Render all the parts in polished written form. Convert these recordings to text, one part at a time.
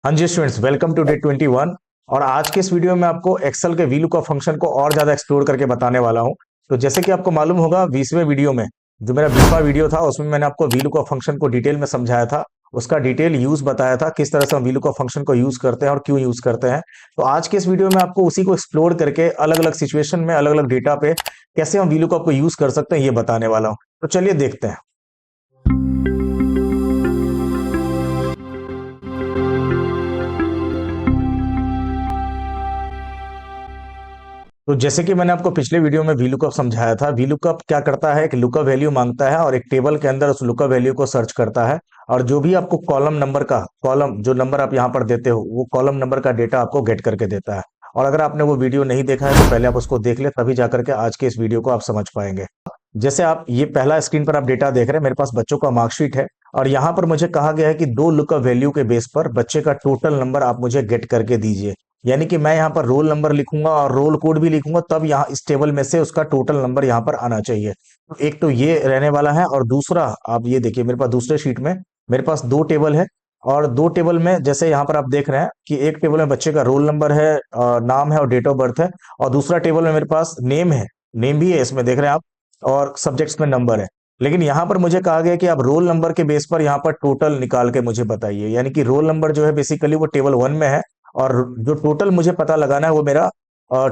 हाँ जी students, welcome to day 21। और आज के इस वीडियो में आपको एक्सेल के वीलुकअप फंक्शन को और ज्यादा एक्सप्लोर करके बताने वाला हूं। तो जैसे कि आपको मालूम होगा, 20वें वीडियो में जो मेरा 20वां वीडियो था उसमें मैंने आपको वीलुकअप फंक्शन को डिटेल में समझाया था। उसका डिटेल यूज बताया था, किस तरह से हम वीलुकअप फंक्शन को यूज करते हैं और क्यों यूज करते हैं। तो आज के इस वीडियो में आपको उसी को एक्सप्लोर करके अलग अलग सिचुएशन में अलग अलग डेटा पे कैसे हम वीलुकअप को यूज कर सकते हैं ये बताने वाला हूं। तो चलिए देखते हैं। तो जैसे कि मैंने आपको पिछले वीडियो में वीलुकअप समझाया था, वीलुकअप क्या करता है कि लुकअप वैल्यू मांगता है और एक टेबल के अंदर उस लुकअप वैल्यू को सर्च करता है। और जो भी आपको कॉलम नंबर का कॉलम जो नंबर आप यहाँ पर देते हो वो कॉलम नंबर का डेटा आपको गेट करके देता है। और अगर आपने वो वीडियो नहीं देखा है तो पहले आप उसको देख ले, तभी जाकर के आज के इस वीडियो को आप समझ पाएंगे। जैसे आप ये पहला स्क्रीन पर आप डेटा देख रहे हैं, मेरे पास बच्चों का मार्कशीट है। और यहाँ पर मुझे कहा गया है कि दो लुकअप वैल्यू के बेस पर बच्चे का टोटल नंबर आप मुझे गेट करके दीजिए। यानी कि मैं यहाँ पर रोल नंबर लिखूंगा और रोल कोड भी लिखूंगा, तब यहाँ इस टेबल में से उसका टोटल नंबर यहाँ पर आना चाहिए। तो एक तो ये रहने वाला है, और दूसरा आप ये देखिए, मेरे पास दूसरे शीट में मेरे पास दो टेबल है। और दो टेबल में जैसे यहाँ पर आप देख रहे हैं कि एक टेबल में बच्चे का रोल नंबर है, नाम है और डेट ऑफ बर्थ है। और दूसरा टेबल में मेरे पास नेम है, नेम भी है इसमें देख रहे हैं आप, और सब्जेक्ट्स में नंबर है। लेकिन यहाँ पर मुझे कहा गया कि आप रोल नंबर के बेस पर यहाँ पर टोटल निकाल के मुझे बताइए। यानी कि रोल नंबर जो है बेसिकली वो टेबल 1 में है, और जो टोटल मुझे पता लगाना है वो मेरा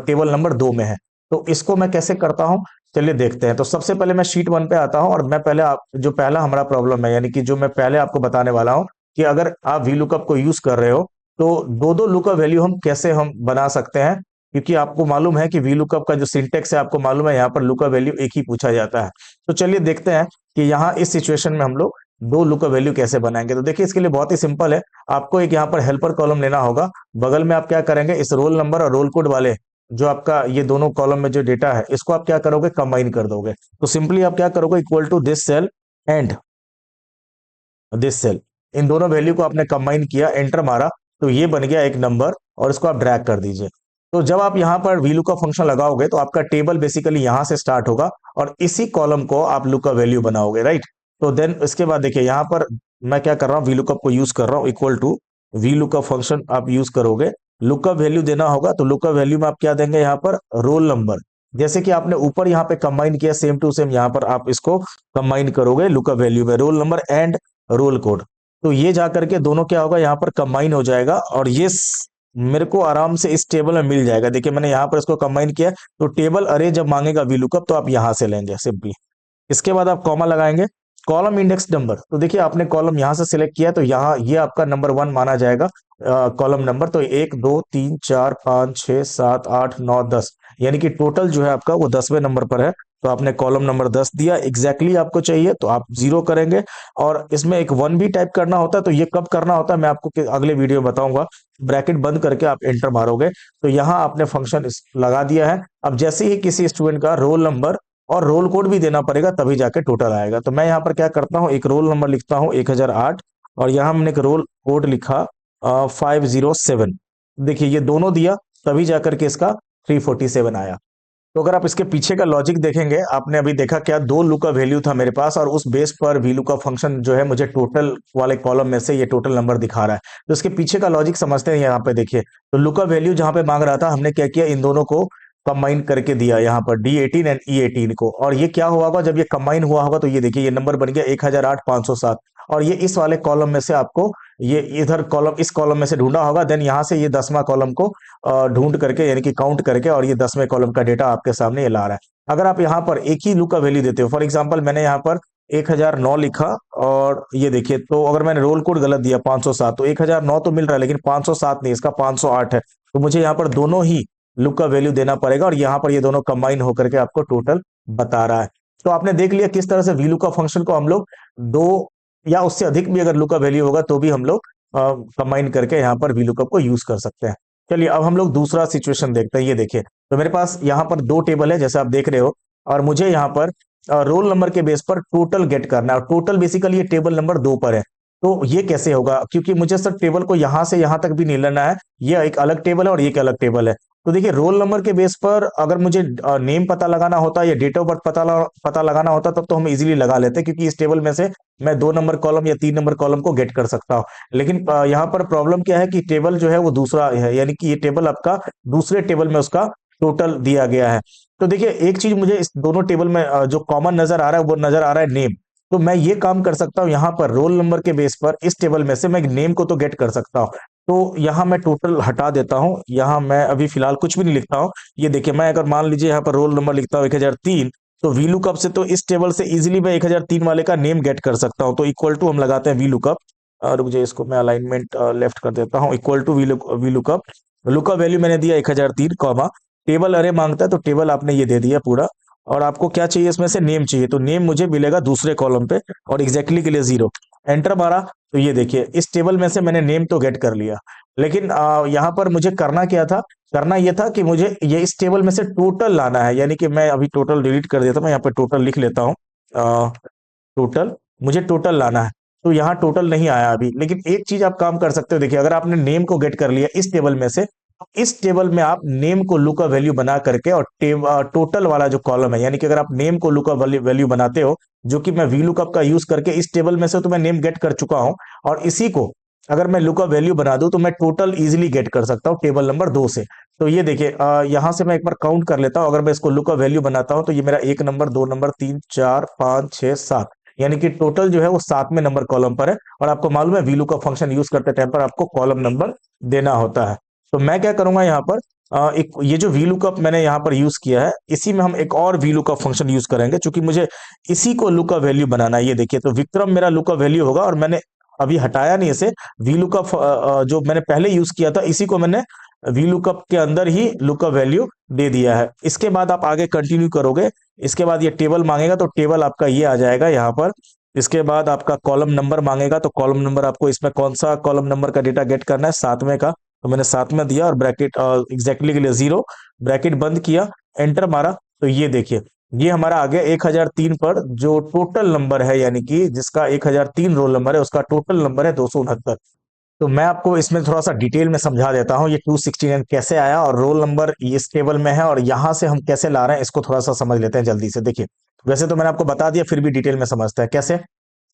टेबल नंबर 2 में है। तो इसको मैं कैसे करता हूँ, चलिए देखते हैं। तो सबसे पहले मैं शीट 1 पे आता हूँ, और मैं पहले आप जो पहला हमारा प्रॉब्लम है, यानी कि जो मैं पहले आपको बताने वाला हूँ कि अगर आप वी लुकअप को यूज कर रहे हो तो दो दो लुकअप वैल्यू हम कैसे हम बना सकते हैं। क्योंकि आपको मालूम है कि वी लुकअप का जो सिंटेक्स है, आपको मालूम है यहाँ पर लुकअप वैल्यू एक ही पूछा जाता है। तो चलिए देखते हैं कि यहाँ इस सिचुएशन में हम लोग दो लुकअप वैल्यू कैसे बनाएंगे। तो देखिए, इसके लिए बहुत ही सिंपल है। आपको एक यहाँ पर हेल्पर कॉलम लेना होगा। बगल में आप क्या करेंगे, इस रोल नंबर और रोल कोड वाले जो आपका ये दोनों कॉलम में जो डेटा है इसको आप क्या करोगे, कंबाइन कर दोगे। तो सिंपली आप क्या करोगे, equal to this cell and this cell, इन दोनों वैल्यू को आपने कंबाइन किया, एंटर मारा, तो ये बन गया एक नंबर। और इसको आप ड्रैग कर दीजिए। तो जब आप यहाँ पर वी लुकअप फंक्शन लगाओगे तो आपका टेबल बेसिकली यहाँ से स्टार्ट होगा, और इसी कॉलम को आप लुकअप वैल्यू बनाओगे, राइट। तो देन इसके बाद देखिए यहाँ पर मैं क्या कर रहा हूँ, वी लुकअप को यूज कर रहा हूँ, equal to V lookup function आप यूज करोगे। लुकअप वैल्यू देना होगा, तो लुकअप वैल्यू में आप क्या देंगे, यहाँ पर रोल नंबर। जैसे कि आपने ऊपर यहाँ पे कंबाइन किया, सेम टू सेम यहाँ पर आप इसको कंबाइन करोगे लुकअप वैल्यू में, roll number and roll code. तो ये जा करके दोनों क्या होगा, यहाँ पर कंबाइन हो जाएगा, और ये मेरे को आराम से इस टेबल में मिल जाएगा। देखिए मैंने यहाँ पर इसको कंबाइन किया। तो टेबल अरे जब मांगेगा वी लुकअप तो आप यहाँ से लेंगे सिंपली। इसके बाद आप कॉमा लगाएंगे, कॉलम इंडेक्स नंबर। तो देखिए आपने कॉलम यहाँ से सिलेक्ट किया, तो यहाँ ये आपका नंबर 1 माना जाएगा कॉलम नंबर। तो 1 2 3 4 5 6 7 8 9 10, यानी कि टोटल जो है आपका वो 10वें नंबर पर है। तो आपने कॉलम नंबर 10 दिया, एग्जैक्टली आपको चाहिए तो आप 0 करेंगे। और इसमें एक 1 भी टाइप करना होता है, तो ये कब करना होता है मैं आपको अगले वीडियो में बताऊंगा। ब्रैकेट बंद करके आप एंटर मारोगे, तो यहाँ आपने फंक्शन लगा दिया है। अब जैसे ही किसी स्टूडेंट का रोल नंबर और रोल कोड भी देना पड़ेगा तभी जाके टोटल आएगा। तो मैं यहाँ पर क्या करता हूँ, एक रोल नंबर लिखता हूँ 1008, और यहाँ हमने एक रोल कोड लिखा 507। देखिए ये दोनों दिया, तभी जाकर के इसका 347 आया। तो अगर आप इसके पीछे का लॉजिक देखेंगे, आपने अभी देखा क्या, दो लुक का वैल्यू था मेरे पास, और उस बेस पर वी लुक का फंक्शन जो है मुझे टोटल वाले कॉलम में से ये टोटल नंबर दिखा रहा है। तो इसके पीछे का लॉजिक समझते हैं। यहाँ पे देखिए, तो लुक का वैल्यू जहां पे मांग रहा था, हमने क्या किया, इन दोनों को कंबाइन करके दिया यहाँ पर D18 एंड E18 को। और ये क्या हुआ होगा, जब ये कंबाइन हुआ होगा तो ये देखिए ये नंबर बन गया 1008 507। और ये इस वाले कॉलम में से आपको ये इधर कॉलम, इस कॉलम में से ढूंढा होगा। देन यहाँ से ये 10वां कॉलम को ढूंढ करके, यानी कि काउंट करके, और ये 10वें कॉलम का डेटा आपके सामने ये ला रहा है। अगर आप यहाँ पर एक ही लुक का वैल्यू देते हो, फॉर एग्जांपल मैंने यहाँ पर 1009 लिखा, और ये देखिए, तो अगर मैंने रोल कोड गलत दिया 507, तो 1009 तो मिल रहा है, लेकिन 507 नहीं, इसका 508 है। तो मुझे यहाँ पर दोनों ही लुक का वैल्यू देना पड़ेगा, और यहाँ पर ये दोनों कंबाइन होकर के आपको टोटल बता रहा है। तो आपने देख लिया किस तरह से वी लुक का फंक्शन को हम लोग दो या उससे अधिक भी अगर लुक का वैल्यू होगा तो भी हम लोग कंबाइन करके यहाँ पर वी लुकअप को यूज कर सकते हैं। चलिए अब हम लोग दूसरा सिचुएशन देखते हैं। ये देखिए, तो मेरे पास यहाँ पर दो टेबल है जैसे आप देख रहे हो, और मुझे यहाँ पर रोल नंबर के बेस पर टोटल गेट करना है। और टोटल बेसिकली ये टेबल नंबर 2 पर है। तो ये कैसे होगा, क्योंकि मुझे सर टेबल को यहां से यहां तक भी नहीं लेना है, ये एक अलग टेबल है और ये एक अलग टेबल है। तो देखिए रोल नंबर के बेस पर अगर मुझे नेम पता लगाना होता या डेट ऑफ बर्थ पता लगाना होता तब तो हम इजीली लगा लेते, क्योंकि इस टेबल में से मैं 2 नंबर कॉलम या 3 नंबर कॉलम को गेट कर सकता हूँ। लेकिन यहाँ पर प्रॉब्लम क्या है कि टेबल जो है वो दूसरा है, यानी कि ये टेबल आपका दूसरे टेबल में उसका टोटल दिया गया है। तो देखिए एक चीज मुझे इस दोनों टेबल में जो कॉमन नजर आ रहा है वो नजर आ रहा है नेम। तो मैं ये काम कर सकता हूँ यहाँ पर रोल नंबर के बेस पर इस टेबल में से मैं नेम को तो गेट कर सकता हूँ। तो यहाँ मैं टोटल हटा देता हूँ, यहाँ मैं अभी फिलहाल कुछ भी नहीं लिखता हूँ। ये देखिए मैं अगर मान लीजिए यहाँ पर रोल नंबर लिखता हूँ 1003, तो वी लुकअप से तो इस टेबल से इजीली मैं 1003 वाले का नेम गेट कर सकता हूँ। तो इक्वल टू हम लगाते हैं वी लुकअप, और मुझे इसको मैं अलाइनमेंट लेफ्ट कर देता हूँ, equal to V lookup. Lookup value मैंने दिया 1003 कॉमा, टेबल अरे मांगता है तो टेबल आपने ये दे दिया पूरा। और आपको क्या चाहिए इसमें से, नेम चाहिए, तो नेम मुझे मिलेगा दूसरे कॉलम पे और एग्जैक्टली के लिए 0। एंटर मारा तो ये देखिए इस टेबल में से मैंने नेम तो गेट कर लिया। लेकिन यहाँ पर मुझे करना क्या था, करना ये था कि मुझे ये इस टेबल में से टोटल लाना है, यानी कि मैं अभी टोटल डिलीट कर देता हूँ, मैं यहाँ पर टोटल लिख लेता हूँ। टोटल, मुझे टोटल लाना है। तो यहाँ टोटल नहीं आया अभी, लेकिन एक चीज आप काम कर सकते हो, देखिए अगर आपने नेम को गेट कर लिया इस टेबल में से, तो इस टेबल में आप नेम को लुकअप वैल्यू बना करके और टोटल वाला जो कॉलम है, यानी कि अगर आप नेम को लुकअप वैल्यू बनाते हो, जो कि मैं वी लुकअप का यूज करके इस टेबल में से तो मैं नेम गेट कर चुका हूं, और इसी को अगर मैं लुकअप वैल्यू बना दूं तो मैं टोटल इजीली गेट कर सकता हूं टेबल नंबर 2 से। तो ये देखिए यहां से मैं एक बार काउंट कर लेता हूं, अगर मैं इसको लुकअप वैल्यू बनाता हूं तो ये मेरा 1 नंबर, 2 नंबर, 3, 4, 5, 6, 7, यानी कि टोटल जो है वो 7वें नंबर कॉलम पर है। और आपको मालूम है वीलू का फंक्शन यूज करते टाइम पर आपको कॉलम नंबर देना होता है। तो मैं क्या करूंगा यहाँ पर, एक ये जो वी लुकअप मैंने यहाँ पर यूज किया है, इसी में हम एक और वी लुकअप फंक्शन यूज करेंगे, क्योंकि मुझे इसी को लुकअप वैल्यू बनाना है। ये देखिए तो विक्रम मेरा लुकअप वैल्यू होगा, और मैंने अभी हटाया नहीं इसे। वी लुकअप जो मैंने पहले यूज किया था इसी को मैंने वी लुकअप के अंदर ही लुकअप वैल्यू दे दिया है। इसके बाद आप आगे कंटिन्यू करोगे, इसके बाद ये टेबल मांगेगा तो टेबल आपका ये आ जाएगा यहाँ पर। इसके बाद आपका कॉलम नंबर मांगेगा, तो कॉलम नंबर आपको इसमें कौन सा कॉलम नंबर का डेटा गेट करना है, 7वें का, तो मैंने 7वें दिया और ब्रैकेट एग्जैक्टली के लिए 0, ब्रैकेट बंद किया, एंटर मारा। तो ये देखिए ये हमारा आ गया 1003 पर जो टोटल नंबर है, यानी कि जिसका 1003 रोल नंबर है उसका टोटल नंबर है 269। तो मैं आपको इसमें थोड़ा सा डिटेल में समझा देता हूँ ये 269 कैसे आया और रोल नंबर इस टेबल में है और यहां से हम कैसे ला रहे हैं, इसको थोड़ा सा समझ लेते हैं जल्दी से। देखिए वैसे तो मैंने आपको बता दिया, फिर भी डिटेल में समझते हैं कैसे।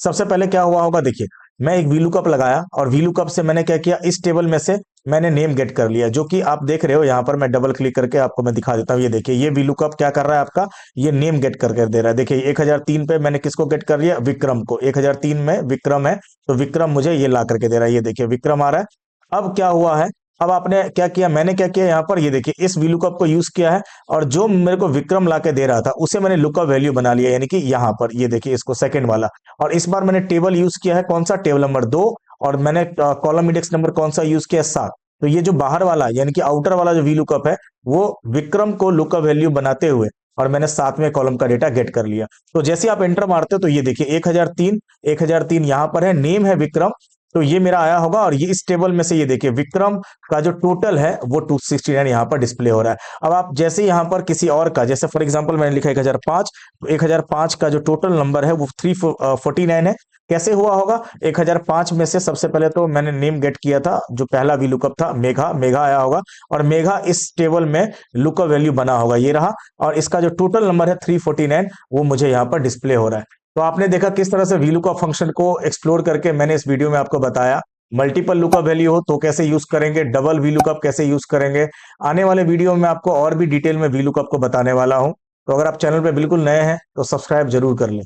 सबसे पहले क्या हुआ होगा, देखिए मैं एक वीलुकअप लगाया और वीलुकअप से मैंने क्या किया, इस टेबल में से मैंने नेम गेट कर लिया, जो कि आप देख रहे हो यहाँ पर। मैं डबल क्लिक करके आपको मैं दिखा देता हूँ, ये देखिए ये वीलुकअप क्या कर रहा है आपका, ये नेम गेट करके दे रहा है। देखिए 1003 पे मैंने किसको गेट कर लिया, विक्रम को। 1003 में विक्रम है तो विक्रम मुझे ये ला करके दे रहा है, ये देखिए विक्रम आ रहा है। अब क्या हुआ है, अब आपने क्या किया, मैंने क्या किया यहाँ पर, ये देखिए इस वीलुकअप को यूज किया है और जो मेरे को विक्रम ला के दे रहा था उसे मैंने लुकअप वैल्यू बना लिया, यानी कि यहाँ पर ये देखिए इसको सेकंड वाला। और इस बार मैंने टेबल यूज किया है कौन सा, टेबल नंबर 2, और मैंने कॉलम इंडेक्स नंबर कौन सा यूज किया, 7। तो ये जो बाहर वाला यानी कि आउटर वाला जो वी लुकअप है वो विक्रम को लुकअप वैल्यू बनाते हुए और मैंने 7वें कॉलम का डेटा गेट कर लिया। तो जैसे आप एंटर मारते हो तो ये देखिए 1003 यहाँ पर है, नेम है विक्रम, तो ये मेरा आया होगा। और ये इस टेबल में से ये देखिए विक्रम का जो टोटल है वो 269 यहाँ पर डिस्प्ले हो रहा है। अब आप जैसे यहाँ पर किसी और का, जैसे फॉर एग्जांपल मैंने लिखा 1005, तो 1005 का जो टोटल नंबर है वो 349 है। कैसे हुआ होगा, 1005 में से सबसे पहले तो मैंने नेम गेट किया था, जो पहला वी लुकअप था मेघा, मेघा आया होगा, और मेघा इस टेबल में लुकअप वैल्यू बना होगा, ये रहा। और इसका जो टोटल नंबर है 349 वो मुझे यहाँ पर डिस्प्ले हो रहा है। तो आपने देखा किस तरह से वीलुकअप फंक्शन को एक्सप्लोर करके मैंने इस वीडियो में आपको बताया। मल्टीपल लुकअप वैल्यू हो तो कैसे यूज करेंगे, डबल वीलुकअप कैसे यूज करेंगे। आने वाले वीडियो में आपको और भी डिटेल में वीलुकअप को बताने वाला हूं। तो अगर आप चैनल पे बिल्कुल नए हैं तो सब्सक्राइब जरूर कर लें।